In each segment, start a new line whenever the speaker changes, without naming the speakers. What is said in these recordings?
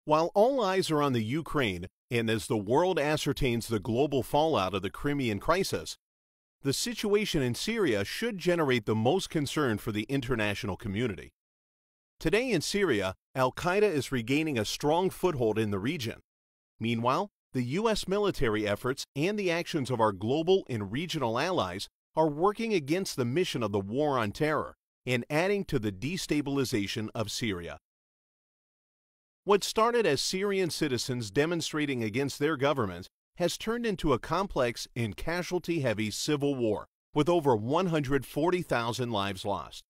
While all eyes are on the Ukraine, and as the world ascertains the global fallout of the Crimean crisis, the situation in Syria should generate the most concern for the international community. Today in Syria, al-Qaeda is regaining a strong foothold in the region. Meanwhile, the U.S. military efforts and the actions of our global and regional allies are working against the mission of the war on terror and adding to the destabilization of Syria. What started as Syrian citizens demonstrating against their government has turned into a complex and casualty-heavy civil war with over 140,000 lives lost.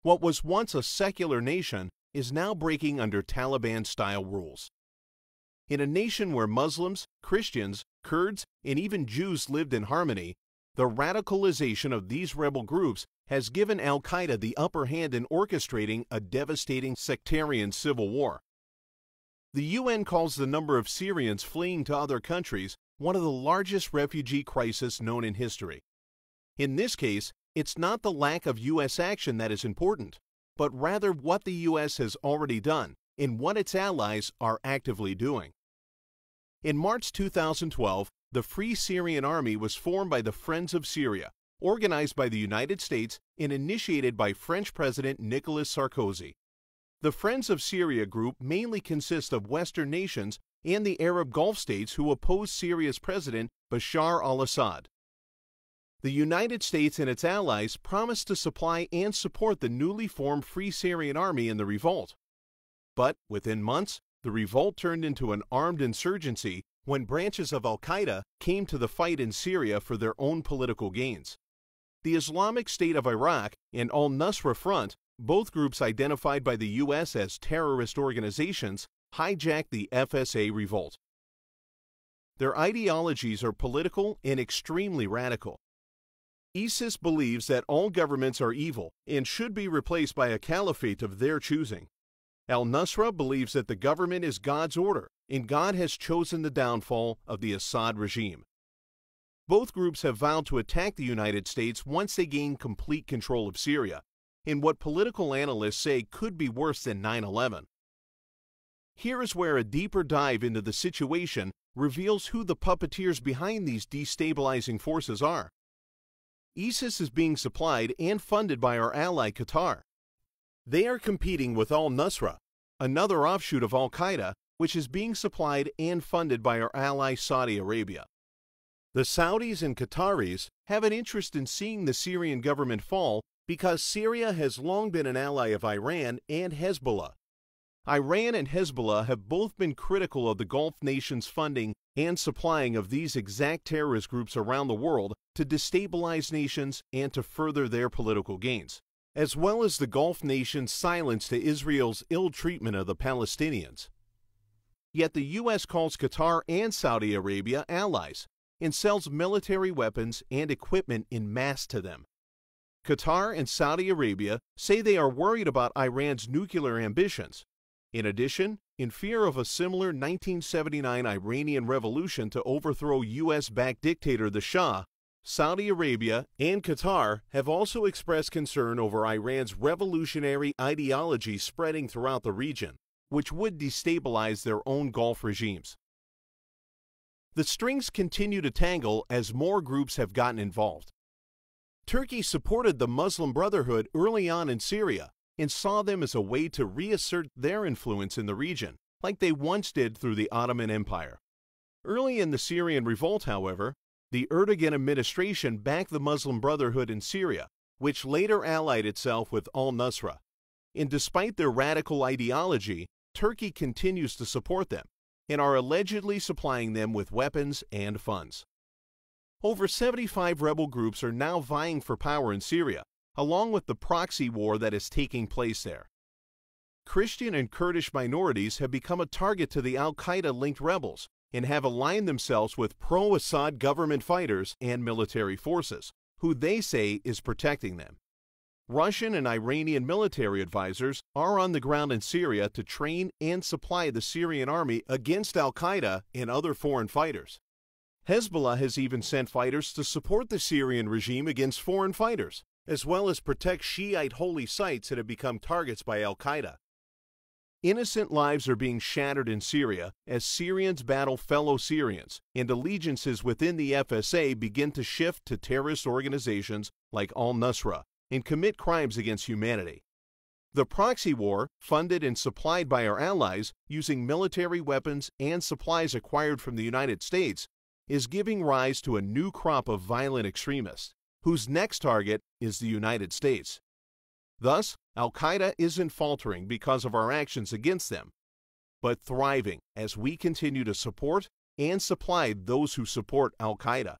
What was once a secular nation is now breaking under Taliban-style rules. In a nation where Muslims, Christians, Kurds, and even Jews lived in harmony, the radicalization of these rebel groups has given al-Qaeda the upper hand in orchestrating a devastating sectarian civil war. The UN calls the number of Syrians fleeing to other countries one of the largest refugee crises known in history. In this case, it's not the lack of U.S. action that is important, but rather what the U.S. has already done and what its allies are actively doing. In March 2012, the Free Syrian Army was formed by the Friends of Syria, organized by the United States and initiated by French President Nicolas Sarkozy. The Friends of Syria group mainly consists of Western nations and the Arab Gulf states who oppose Syria's president Bashar al-Assad. The United States and its allies promised to supply and support the newly formed Free Syrian Army in the revolt. But within months, the revolt turned into an armed insurgency when branches of al-Qaeda came to the fight in Syria for their own political gains. The Islamic State of Iraq and al-Nusra Front, both groups identified by the U.S. as terrorist organizations, hijacked the FSA revolt. Their ideologies are political and extremely radical. ISIS believes that all governments are evil and should be replaced by a caliphate of their choosing. Al-Nusra believes that the government is God's order and God has chosen the downfall of the Assad regime. Both groups have vowed to attack the United States once they gain complete control of Syria, in what political analysts say could be worse than 9/11. Here is where a deeper dive into the situation reveals who the puppeteers behind these destabilizing forces are. ISIS is being supplied and funded by our ally Qatar. They are competing with al-Nusra, another offshoot of al-Qaeda, which is being supplied and funded by our ally Saudi Arabia. The Saudis and Qataris have an interest in seeing the Syrian government fall because Syria has long been an ally of Iran and Hezbollah. Iran and Hezbollah have both been critical of the Gulf nations' funding and supplying of these exact terrorist groups around the world to destabilize nations and to further their political gains, as well as the Gulf nations' silence to Israel's ill treatment of the Palestinians. Yet the U.S. calls Qatar and Saudi Arabia allies and sells military weapons and equipment en masse to them. Qatar and Saudi Arabia say they are worried about Iran's nuclear ambitions. In addition, in fear of a similar 1979 Iranian revolution to overthrow U.S.-backed dictator the Shah, Saudi Arabia and Qatar have also expressed concern over Iran's revolutionary ideology spreading throughout the region, which would destabilize their own Gulf regimes. The strings continue to tangle as more groups have gotten involved. Turkey supported the Muslim Brotherhood early on in Syria and saw them as a way to reassert their influence in the region, like they once did through the Ottoman Empire. Early in the Syrian revolt, however, the Erdogan administration backed the Muslim Brotherhood in Syria, which later allied itself with al-Nusra. And despite their radical ideology, Turkey continues to support them and are allegedly supplying them with weapons and funds. Over 75 rebel groups are now vying for power in Syria, along with the proxy war that is taking place there. Christian and Kurdish minorities have become a target to the al-Qaeda-linked rebels and have aligned themselves with pro-Assad government fighters and military forces, who they say is protecting them. Russian and Iranian military advisors are on the ground in Syria to train and supply the Syrian army against al-Qaeda and other foreign fighters. Hezbollah has even sent fighters to support the Syrian regime against foreign fighters, as well as protect Shiite holy sites that have become targets by al-Qaeda. Innocent lives are being shattered in Syria as Syrians battle fellow Syrians, and allegiances within the FSA begin to shift to terrorist organizations like al-Nusra and commit crimes against humanity. The proxy war, funded and supplied by our allies using military weapons and supplies acquired from the United States, is giving rise to a new crop of violent extremists, whose next target is the United States. Thus, al-Qaeda isn't faltering because of our actions against them, but thriving as we continue to support and supply those who support al-Qaeda.